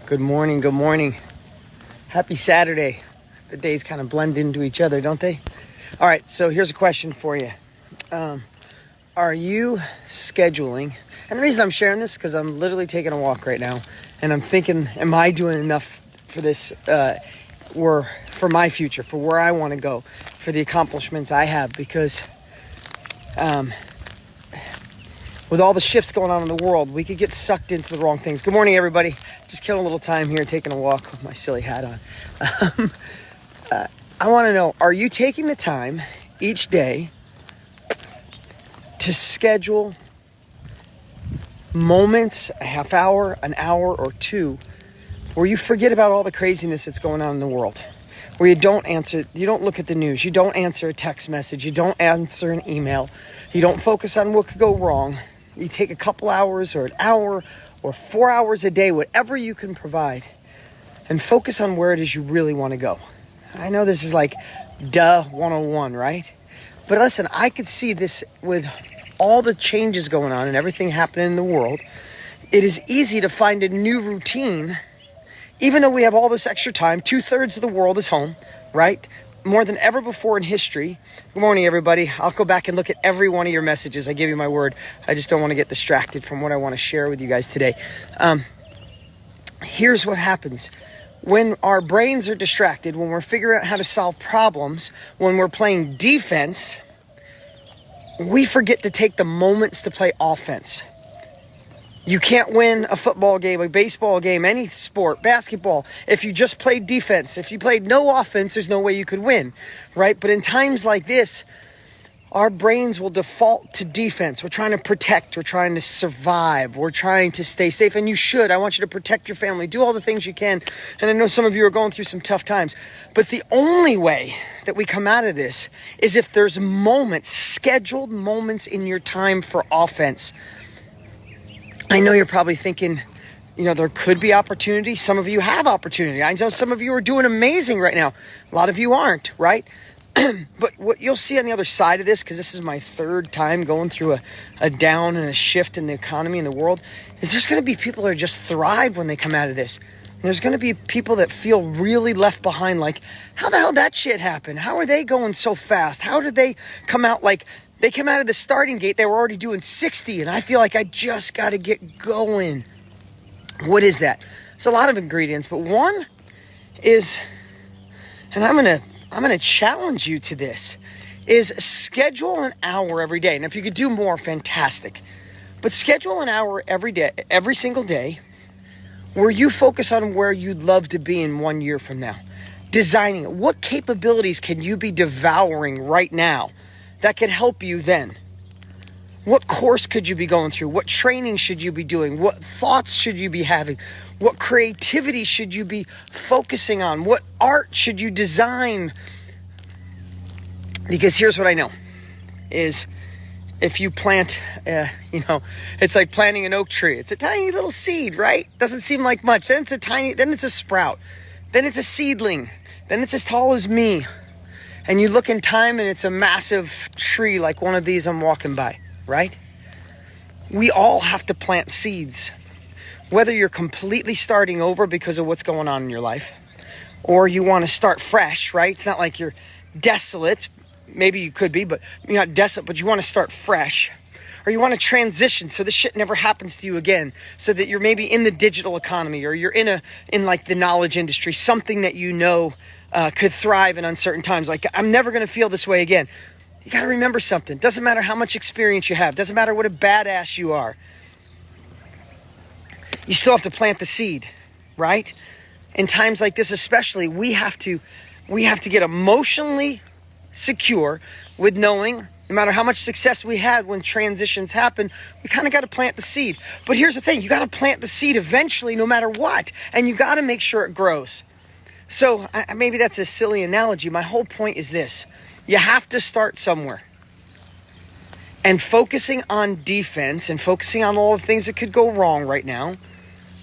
Good morning, good morning. Happy Saturday. The days kind of blend into each other, don't they? All right, so here's a question for you. Are you scheduling? And the reason I'm sharing this is because I'm literally taking a walk right now, and I'm thinking, am I doing enough for this, or for my future, for where I want to go, for the accomplishments I have? Because with all the shifts going on in the world, we could get sucked into the wrong things. Good morning, everybody. Just killing a little time here, taking a walk with my silly hat on. I want to know, are you taking the time each day to schedule moments, a half hour, an hour, or two, where you forget about all the craziness that's going on in the world? Where you don't look at the news, you don't answer a text message, you don't answer an email, you don't focus on what could go wrong. You take a couple hours or an hour or 4 hours a day, whatever you can provide, and focus on where it is you really want to go. I know this is like duh 101, right? But listen, I could see this with all the changes going on and everything happening in the world. It is easy to find a new routine, even though we have all this extra time. 2/3 of the world is home, right? More than ever before in history. Good morning, everybody. I'll go back and look at every one of your messages. I give you my word. I just don't want to get distracted from what I want to share with you guys today. Here's what happens. When our brains are distracted, when we're figuring out how to solve problems, when we're playing defense, we forget to take the moments to play offense. You can't win a football game, a baseball game, any sport, basketball, if you just played defense. If you played no offense, there's no way you could win, right? But in times like this, our brains will default to defense. We're trying to protect. We're trying to survive. We're trying to stay safe. And you should. I want you to protect your family. Do all the things you can. And I know some of you are going through some tough times. But the only way that we come out of this is if there's moments, scheduled moments in your time for offense. I know you're probably thinking, there could be opportunity. Some of you have opportunity. I know some of you are doing amazing right now. A lot of you aren't, right? But what you'll see on the other side of this, because this is my third time going through a down and a shift in the economy in the world, is there's going to be people that just thrive when they come out of this. And there's going to be people that feel really left behind, like, how the hell that shit happened? How are they going so fast? How did they come out like... They came out of the starting gate, they were already doing 60, and I feel like I just got to get going. What is that? It's a lot of ingredients, but one is, and I'm gonna challenge you to this, is schedule an hour every day. And if you could do more, fantastic. But schedule an hour every day, every single day, where you focus on where you'd love to be in 1 year from now. Designing it. What capabilities can you be devouring right now that could help you then? What course could you be going through? What training should you be doing? What thoughts should you be having? What creativity should you be focusing on? What art should you design? Because here's what I know is if you plant, it's like planting an oak tree. It's a tiny little seed, right? Doesn't seem like much. Then it's a sprout. Then it's a seedling. Then it's as tall as me. And you look in time and it's a massive tree like one of these I'm walking by, right? We all have to plant seeds. Whether you're completely starting over because of what's going on in your life, or you want to start fresh, right? It's not like you're desolate. Maybe you could be, but you're not desolate, but you want to start fresh. Or you want to transition so this shit never happens to you again. So that you're maybe in the digital economy, or you're in like the knowledge industry, something that could thrive in uncertain times. Like, I'm never going to feel this way again. You got to remember something. Doesn't matter how much experience you have. Doesn't matter what a badass you are. You still have to plant the seed, right? In times like this especially, we have to get emotionally secure with knowing no matter how much success we had when transitions happen, we kind of got to plant the seed. But here's the thing. You got to plant the seed eventually no matter what. And you got to make sure it grows. So maybe that's a silly analogy. My whole point is this. You have to start somewhere. And focusing on defense and focusing on all the things that could go wrong right now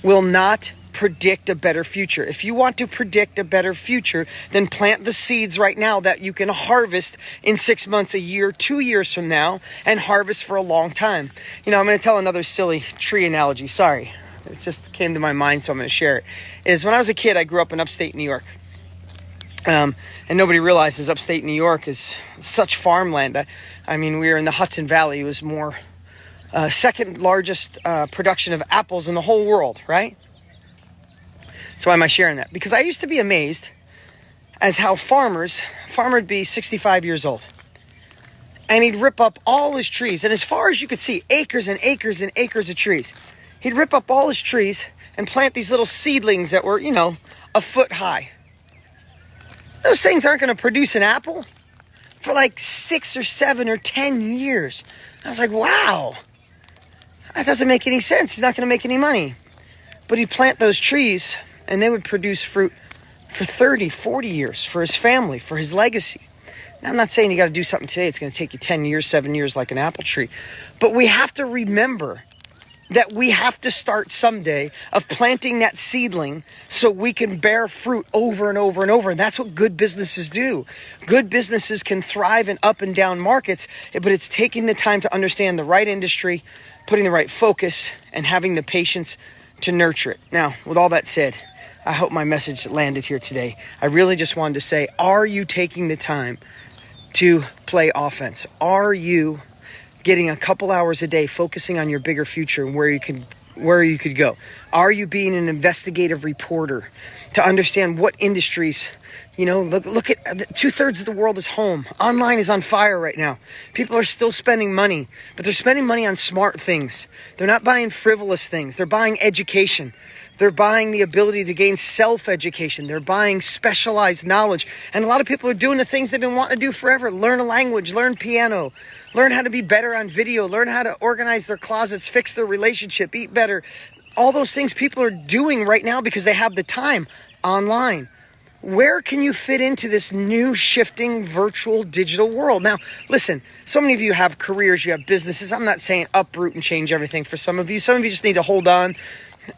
will not predict a better future. If you want to predict a better future, then plant the seeds right now that you can harvest in 6 months, a year, 2 years from now, and harvest for a long time. I'm going to tell another silly tree analogy. Sorry. it just came to my mind, so I'm going to share it, is when I was a kid, I grew up in upstate New York. And nobody realizes upstate New York is such farmland. I mean, we were in the Hudson Valley. It was more second largest production of apples in the whole world, right? So why am I sharing that? Because I used to be amazed as how farmer would be 65 years old. And he'd rip up all his trees. And as far as you could see, acres and acres and acres of trees. He'd rip up all his trees and plant these little seedlings that were, a foot high. Those things aren't going to produce an apple for like 6 or 7 or 10 years. I was like, wow, that doesn't make any sense. He's not going to make any money. But he'd plant those trees and they would produce fruit for 30, 40 years for his family, for his legacy. Now, I'm not saying you got to do something today. It's going to take you 10 years, 7 years like an apple tree. But we have to remember that we have to start someday of planting that seedling so we can bear fruit over and over and over. And that's what good businesses do. Good businesses can thrive in up and down markets, but it's taking the time to understand the right industry, putting the right focus, and having the patience to nurture it. Now, with all that said, I hope my message landed here today. I really just wanted to say, are you taking the time to play offense? Are you getting a couple hours a day focusing on your bigger future and where you could go? Are you being an investigative reporter to understand what industries, look at 2/3 of the world is home. Online is on fire right now. People are still spending money, but they're spending money on smart things. They're not buying frivolous things. They're buying education. They're buying the ability to gain self-education. They're buying specialized knowledge. And a lot of people are doing the things they've been wanting to do forever. Learn a language, learn piano, learn how to be better on video, learn how to organize their closets, fix their relationship, eat better. All those things people are doing right now because they have the time online. Where can you fit into this new shifting virtual digital world? Now, listen, so many of you have careers, you have businesses. I'm not saying uproot and change everything for some of you. Some of you just need to hold on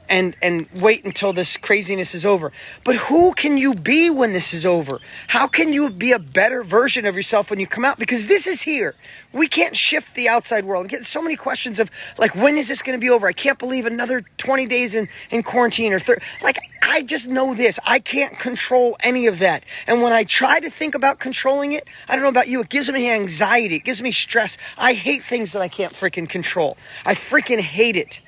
and wait until this craziness is over. But who can you be when this is over? How can you be a better version of yourself when you come out? Because this is here. We can't shift the outside world. I'm getting so many questions of, like, when is this going to be over? I can't believe another 20 days in quarantine or 30. Like, I just know this. I can't control any of that. And when I try to think about controlling it, I don't know about you, it gives me anxiety. It gives me stress. I hate things that I can't freaking control. I freaking hate it.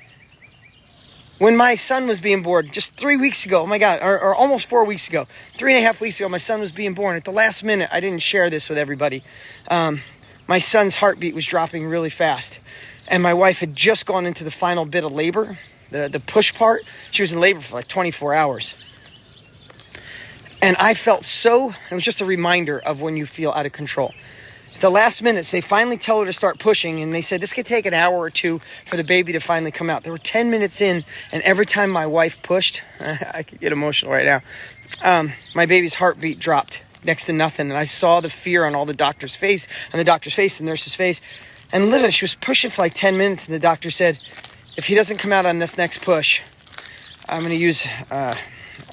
When my son was being born, just 3 weeks ago, oh my God, or almost 4 weeks ago, 3.5 weeks ago, my son was being born. At the last minute, I didn't share this with everybody. My son's heartbeat was dropping really fast. And my wife had just gone into the final bit of labor, the push part. She was in labor for like 24 hours. And I felt it was just a reminder of when you feel out of control. At the last minute, they finally tell her to start pushing, and they said this could take an hour or two for the baby to finally come out. There were 10 minutes in, and every time my wife pushed, I could get emotional right now, my baby's heartbeat dropped next to nothing, and I saw the fear on the doctor's face, the nurse's face, and literally she was pushing for like 10 minutes, and the doctor said, if he doesn't come out on this next push, I'm going to use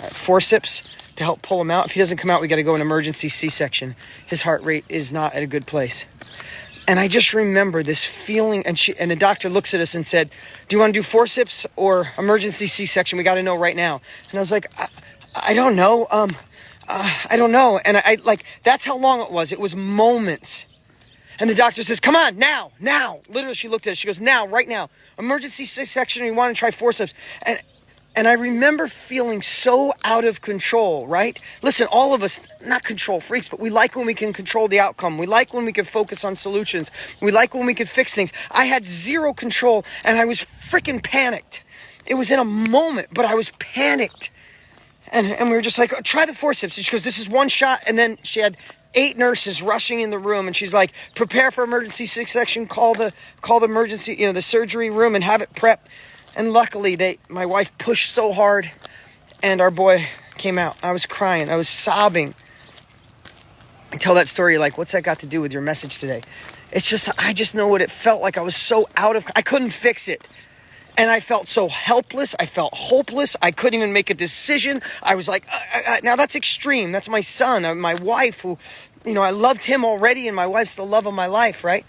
forceps to help pull him out. If he doesn't come out, we got to go an emergency C-section. His heart rate is not at a good place. And I just remember this feeling, and the doctor looks at us and said, do you want to do forceps or emergency C-section? We got to know right now. And I was like, I don't know. I don't know. And I that's how long it was. It was moments. And the doctor says, come on, now. Literally, she looked at us. She goes, now, right now. Emergency C-section, we want to try forceps. And I remember feeling so out of control, right? Listen, all of us, not control freaks, but we like when we can control the outcome. We like when we can focus on solutions. We like when we can fix things. I had zero control, and I was freaking panicked. It was in a moment, but I was panicked. And we were just like, oh, try the forceps. And she goes, this is one shot. And then she had 8 nurses rushing in the room, and she's like, prepare for emergency C-section, call the emergency, the surgery room and have it prepped. And luckily, my wife pushed so hard, and our boy came out. I was crying. I was sobbing. I tell that story like, what's that got to do with your message today? It's just, I just know what it felt like. I was so I couldn't fix it. And I felt so helpless. I felt hopeless. I couldn't even make a decision. I was like, now that's extreme. That's my son, my wife, who, I loved him already, and my wife's the love of my life, right?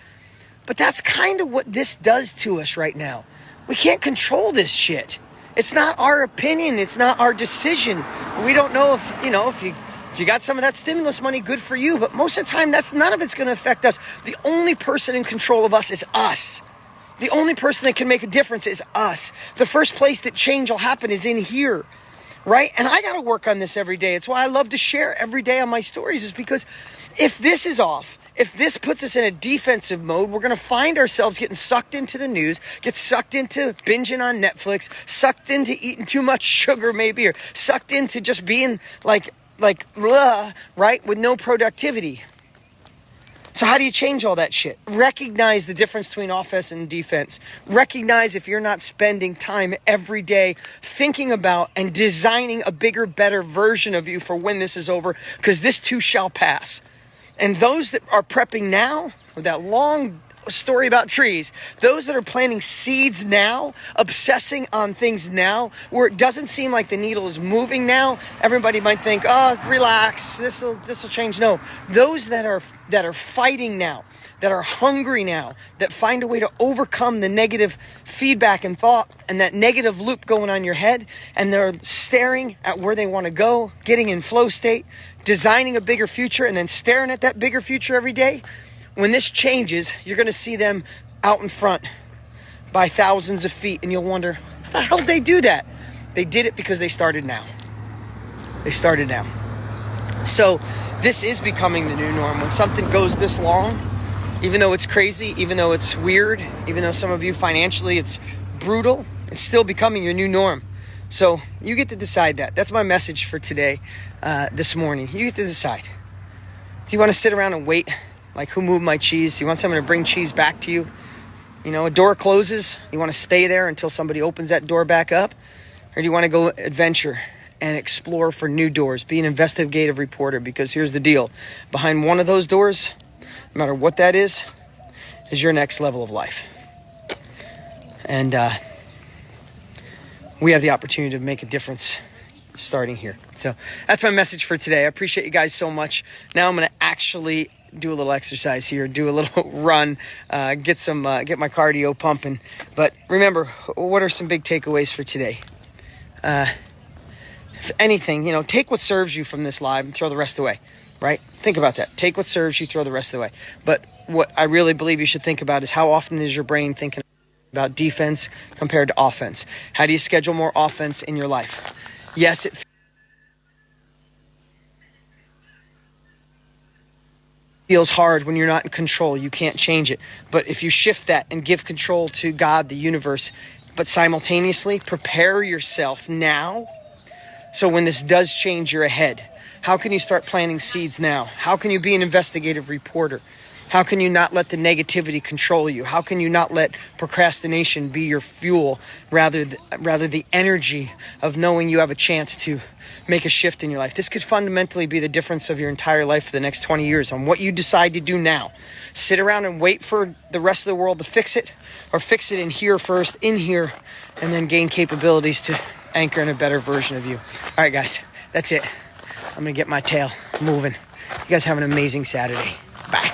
But that's kind of what this does to us right now. We can't control this shit. It's not our opinion. It's not our decision. We don't know if you got some of that stimulus money, good for you. But most of the time, none of it's going to affect us. The only person in control of us is us. The only person that can make a difference is us. The first place that change will happen is in here, right? And I got to work on this every day. It's why I love to share every day on my stories, is because if this is off, if this puts us in a defensive mode, we're going to find ourselves getting sucked into the news, get sucked into binging on Netflix, sucked into eating too much sugar maybe, or sucked into just being like right, with no productivity. So how do you change all that shit? Recognize the difference between offense and defense. Recognize if you're not spending time every day thinking about and designing a bigger, better version of you for when this is over, because this too shall pass. And those that are prepping now, with that long story about trees, those that are planting seeds now, obsessing on things now, where it doesn't seem like the needle is moving now, everybody might think, oh, relax, this will change. No, those that are fighting now, that are hungry now, that find a way to overcome the negative feedback and thought and that negative loop going on your head, and they're staring at where they want to go, getting in flow state, designing a bigger future, and then staring at that bigger future every day. When this changes, you're going to see them out in front by thousands of feet, and you'll wonder, how the hell did they do that? They did it because they started now. They started now. So this is becoming the new norm. When something goes this long, even though it's crazy, even though it's weird, even though some of you financially it's brutal, it's still becoming your new norm. So you get to decide that. That's my message for today, this morning. You get to decide. Do you want to sit around and wait? Like, who moved my cheese? Do you want someone to bring cheese back to you? You know, a door closes. You want to stay there until somebody opens that door back up? Or do you want to go adventure and explore for new doors? Be an investigative reporter, because here's the deal. Behind one of those doors, no matter what that is your next level of life. And we have the opportunity to make a difference starting here. So that's my message for today. I appreciate you guys so much. Now I'm going to actually do a little exercise here, do a little run, get my cardio pumping. But remember, what are some big takeaways for today? If anything, take what serves you from this live and throw the rest away, right? Think about that. Take what serves you, throw the rest away. But what I really believe you should think about is, how often is your brain thinking about defense compared to offense? How do you schedule more offense in your life? Yes, it feels hard when you're not in control. You can't change it. But if you shift that and give control to God, the universe, but simultaneously prepare yourself now, so when this does change, you're ahead. How can you start planting seeds now? How can you be an investigative reporter? How can you not let the negativity control you? How can you not let procrastination be your fuel, rather the energy of knowing you have a chance to make a shift in your life? This could fundamentally be the difference of your entire life for the next 20 years on what you decide to do now. Sit around and wait for the rest of the world to fix it, or fix it in here first, in here, and then gain capabilities to anchor in a better version of you. All right, guys, that's it. I'm going to get my tail moving. You guys have an amazing Saturday. Bye.